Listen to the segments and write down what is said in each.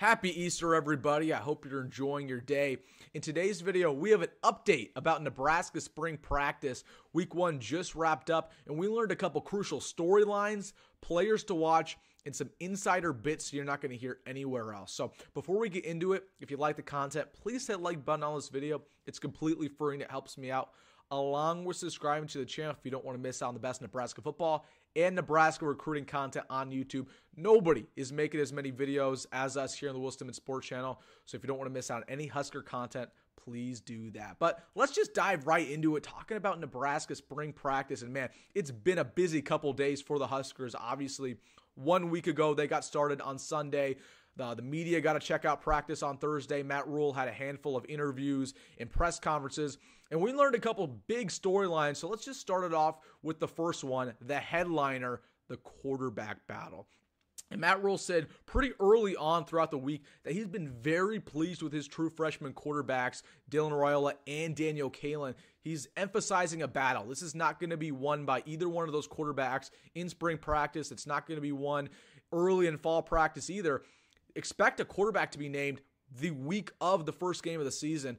Happy Easter, everybody. I hope you're enjoying your day. In today's video, we have an update about Nebraska Spring Practice. Week 1 just wrapped up, and we learned a couple crucial storylines, players to watch, and some insider bits you're not going to hear anywhere else. So before we get into it, if you like the content, please hit the like button on this video. It's completely free and it helps me out, along with subscribing to the channel if you don't want to miss out on the best Nebraska football and Nebraska recruiting content on YouTube. Nobody is making as many videos as us here on the Wilson Sports Channel, so if you don't want to miss out on any Husker content, please do that. But let's just dive right into it, talking about Nebraska Spring Practice. And man, it's been a busy couple days for the Huskers. Obviously, 1 week ago, they got started on Sunday. The media got to check out practice on Thursday. Matt Rhule had a handful of interviews and press conferences, and we learned a couple big storylines. So let's just start it off with the first one, the headliner, the quarterback battle. And Matt Rhule said pretty early on throughout the week that he's been very pleased with his true freshman quarterbacks, Dylan Rhule and Daniel Kaelin. He's emphasizing a battle. This is not going to be won by either one of those quarterbacks in spring practice. It's not going to be won early in fall practice either. Expect a quarterback to be named the week of the first game of the season.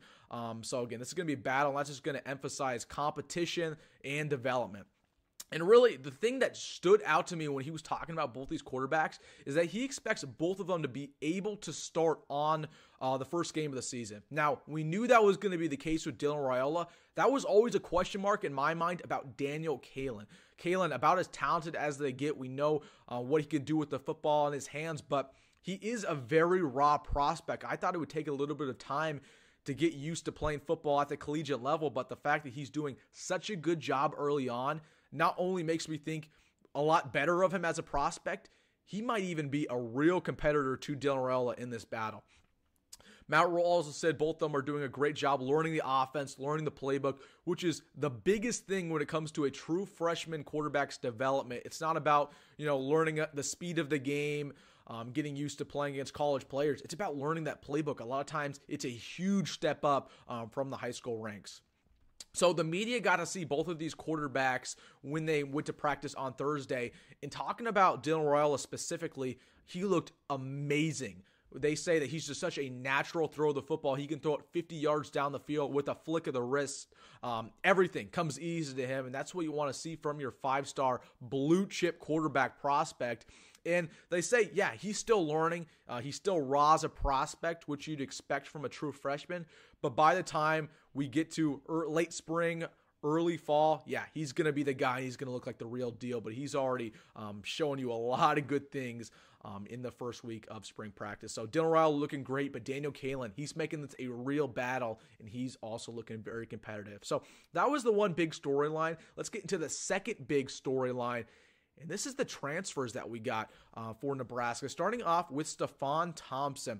So again, this is going to be a battle. And that's just going to emphasize competition and development. And really, the thing that stood out to me when he was talking about both these quarterbacks is that he expects both of them to be able to start on the first game of the season. Now, we knew that was going to be the case with Dylan Rhule. That was always a question mark in my mind about Daniel Kaelin. Kaelin, about as talented as they get. We know what he can do with the football in his hands, but he is a very raw prospect. I thought it would take a little bit of time to get used to playing football at the collegiate level, but the fact that he's doing such a good job early on not only makes me think a lot better of him as a prospect, he might even be a real competitor to Dylan Rhule in this battle. Matt Rhule also said both of them are doing a great job learning the offense, learning the playbook, which is the biggest thing when it comes to a true freshman quarterback's development. It's not about, learning the speed of the game, getting used to playing against college players. It's about learning that playbook. A lot of times it's a huge step up from the high school ranks. So the media got to see both of these quarterbacks when they went to practice on Thursday. And talking about Dylan Rhule specifically, he looked amazing. They say that he's just such a natural throw of the football. He can throw it 50 yards down the field with a flick of the wrist. Everything comes easy to him, and that's what you want to see from your five-star blue-chip quarterback prospect. And they say, yeah, he's still learning. He's still raw as a prospect, which you'd expect from a true freshman. But by the time we get to late spring, early fall, yeah, he's going to be the guy. He's going to look like the real deal. But he's already showing you a lot of good things in the first week of spring practice. So Dylan Rhule looking great, but Daniel Kaelin, he's making this a real battle, and he's also looking very competitive. So that was the one big storyline. Let's get into the second big storyline. And this is the transfers that we got for Nebraska, starting off with Stefan Thompson.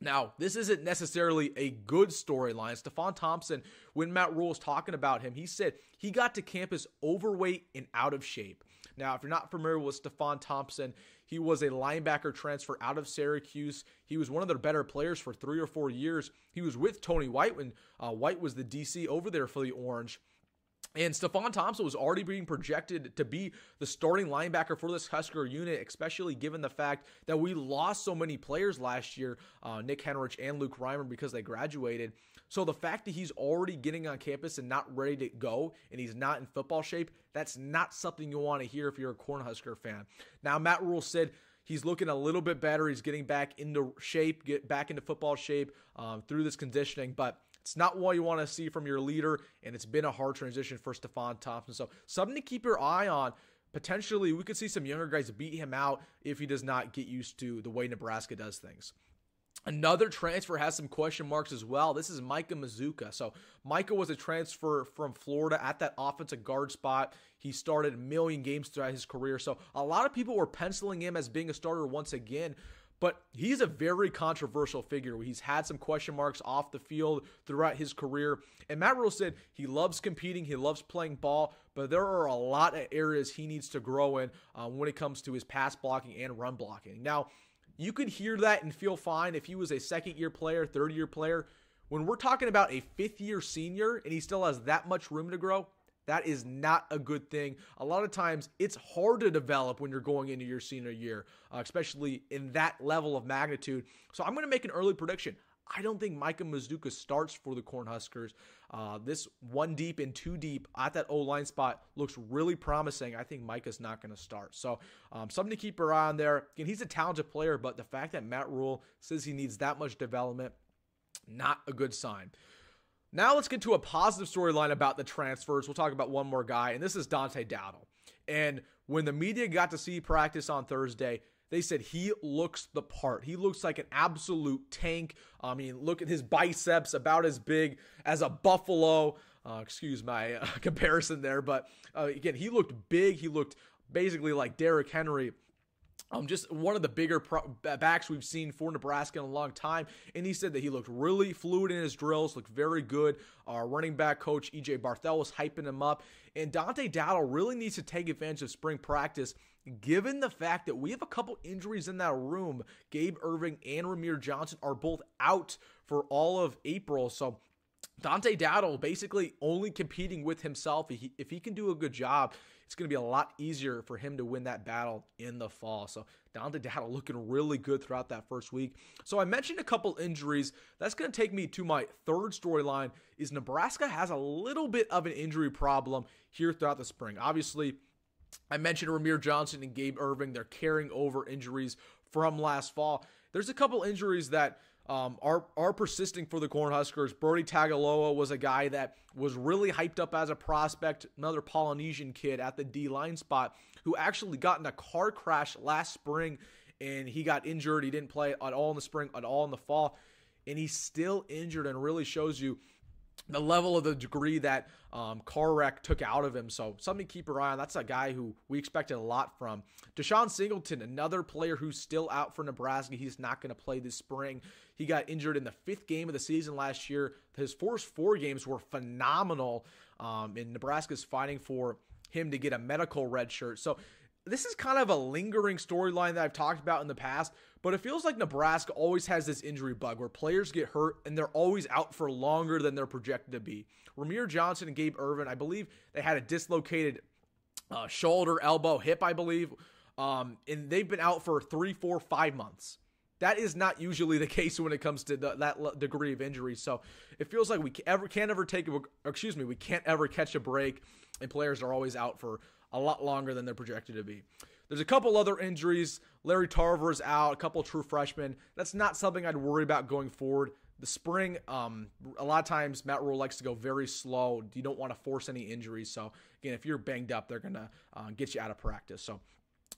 Now, this isn't necessarily a good storyline. Stefan Thompson, when Matt Rhule was talking about him, he said he got to campus overweight and out of shape. Now, if you're not familiar with Stefan Thompson, he was a linebacker transfer out of Syracuse. He was one of their better players for 3 or 4 years. He was with Tony White when White was the DC over there for the Orange. And Stefan Thompson was already being projected to be the starting linebacker for this Husker unit, especially given the fact that we lost so many players last year, Nick Henrich and Luke Reimer, because they graduated. So the fact that he's already getting on campus and not ready to go, and he's not in football shape, that's not something you want to hear if you're a Cornhusker fan. Now, Matt Rhule said he's looking a little bit better. He's getting back into shape, get back into football shape through this conditioning, but it's not what you want to see from your leader, and it's been a hard transition for Stefan Thompson. So something to keep your eye on. Potentially, we could see some younger guys beat him out if he does not get used to the way Nebraska does things. Another transfer has some question marks as well. This is Micah Mazuka. So Micah was a transfer from Florida at that offensive guard spot. He started a million games throughout his career. So a lot of people were penciling him as being a starter once again. But he's a very controversial figure. He's had some question marks off the field throughout his career. And Matt Rhule said he loves competing, he loves playing ball, but there are a lot of areas he needs to grow in when it comes to his pass blocking and run blocking. Now, you could hear that and feel fine if he was a second-year player, third-year player. When we're talking about a fifth-year senior and he still has that much room to grow, That is not a good thing. A lot of times, it's hard to develop when you're going into your senior year, especially in that level of magnitude. So I'm going to make an early prediction. I don't think Micah Mazzccua starts for the Cornhuskers. This 1 deep and 2 deep at that O-line spot looks really promising. I think Micah's not going to start. So something to keep your eye on there. Again, he's a talented player, but the fact that Matt Rhule says he needs that much development, not a good sign. Now let's get to a positive storyline about the transfers. We'll talk about one more guy, and this is Dante Dowdle. And when the media got to see practice on Thursday, they said he looks the part. He looks like an absolute tank. I mean, look at his biceps, about as big as a buffalo. Excuse my comparison there. But again, he looked big. He looked basically like Derrick Henry. Just one of the bigger backs we've seen for Nebraska in a long time. And he said that he looked really fluid in his drills, looked very good. Our running back coach, E.J. Barthel, was hyping him up. And Dante Dowdle really needs to take advantage of spring practice, given the fact that we have a couple injuries in that room. Gabe Irving and Rahmir Johnson are both out for all of April. So Dante Dowdle basically only competing with himself. If he can do a good job, it's going to be a lot easier for him to win that battle in the fall. So Dante Dowdle looking really good throughout that first week. So I mentioned a couple injuries. That's going to take me to my third storyline, is Nebraska has a little bit of an injury problem here throughout the spring. Obviously, I mentioned Rahmir Johnson and Gabe Irving. They're carrying over injuries from last fall. There's a couple injuries that are persisting for the Cornhuskers. Brody Tagaloa was a guy that was really hyped up as a prospect, another Polynesian kid at the D-line spot who actually got in a car crash last spring, and he got injured. He didn't play at all in the spring, at all in the fall, and he's still injured, and really shows you the level of the degree that car wreck took out of him. So something to keep your eye on. That's a guy who we expected a lot from. Deshaun Singleton, another player who's still out for Nebraska. He's not going to play this spring. He got injured in the 5th game of the season last year. His first 4 games were phenomenal, and Nebraska's fighting for him to get a medical red shirt. So this is kind of a lingering storyline that I've talked about in the past, but it feels like Nebraska always has this injury bug where players get hurt and they're always out for longer than they're projected to be. Rahmir Johnson and Gabe Irvin, I believe they had a dislocated shoulder, elbow, hip, I believe, and they've been out for 3, 4, 5 months. That is not usually the case when it comes to that degree of injury. So it feels like we can't ever catch a break, and players are always out for a lot longer than they're projected to be. There's a couple other injuries. Larry Tarver is out, a couple true freshmen. That's not something I'd worry about going forward. The spring, a lot of times Matt Rhule likes to go very slow. You don't want to force any injuries. So again, if you're banged up, they're going to get you out of practice. So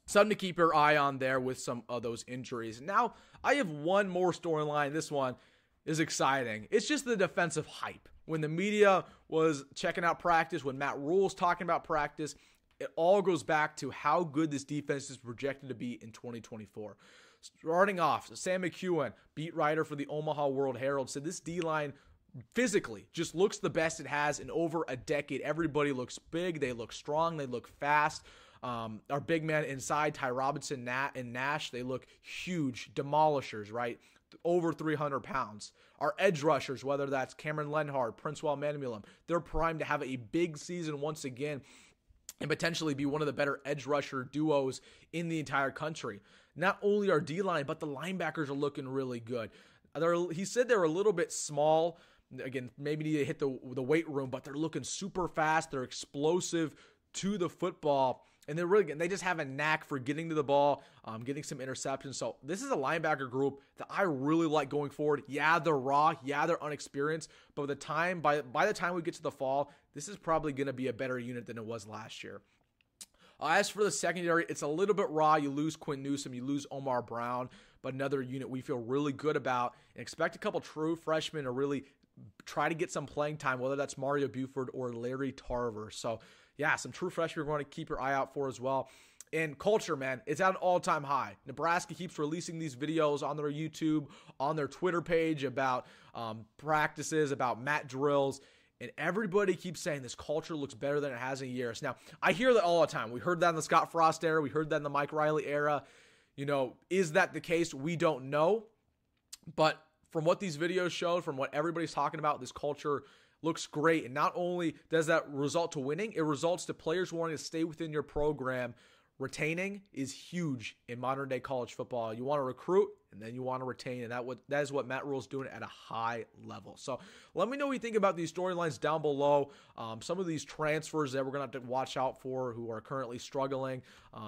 something to keep your eye on there with some of those injuries. Now, I have one more storyline. This one is exciting. It's just the defensive hype. When the media was checking out practice, when Matt Rhule's talking about practice, it all goes back to how good this defense is projected to be in 2024. Starting off, Sam McEwen, beat writer for the Omaha World Herald, said this D-line physically just looks the best it has in over a decade. Everybody looks big. They look strong. They look fast. Our big man inside, Ty Robinson and Nash, they look huge, demolishers, right? Over 300 pounds. Our edge rushers, whether that's Cameron Lenhard, Princewell Manumulum, they're primed to have a big season once again and potentially be one of the better edge rusher duos in the entire country. Not only our D-line, but the linebackers are looking really good. He said they're a little bit small. Again, maybe need to hit the weight room, but they're looking super fast. They're explosive to the football. And they just have a knack for getting to the ball, getting some interceptions. So this is a linebacker group that I really like going forward. Yeah, they're raw. Yeah, they're unexperienced. But by the time we get to the fall, this is probably going to be a better unit than it was last year. As for the secondary, it's a little bit raw. You lose Quinn Newsome. You lose Omar Brown. But another unit we feel really good about. And expect a couple true freshmen to really try to get some playing time, whether that's Mario Buford or Larry Tarver. So yeah, some true freshmen we're going to keep your eye out for as well. And culture, man, it's at an all-time high. Nebraska keeps releasing these videos on their YouTube, on their Twitter page about practices, about mat drills, and everybody keeps saying this culture looks better than it has in years. Now, I hear that all the time. We heard that in the Scott Frost era. We heard that in the Mike Riley era. Is that the case? We don't know. But from what these videos showed, from what everybody's talking about, this culture looks great. And not only does that result to winning, it results to players wanting to stay within your program. Retaining is huge in modern day college football. You want to recruit and then you want to retain, and that is what Matt Rhule is doing at a high level. So let me know what you think about these storylines down below. Some of these transfers that we're going to have to watch out for who are currently struggling.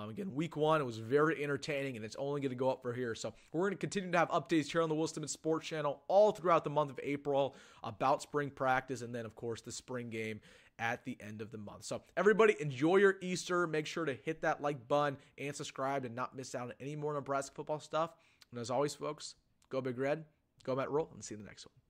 Again, week 1, it was very entertaining, and it's only going to go up from here. So we're going to continue to have updates here on the Will Stimmons Sports Channel all throughout the month of April about spring practice, and then, of course, the spring game at the end of the month. So everybody, enjoy your Easter. Make sure to hit that like button and subscribe and not miss out on any more Nebraska football stuff. And as always, folks, go Big Red, go Matt Rhule, and see you in the next one.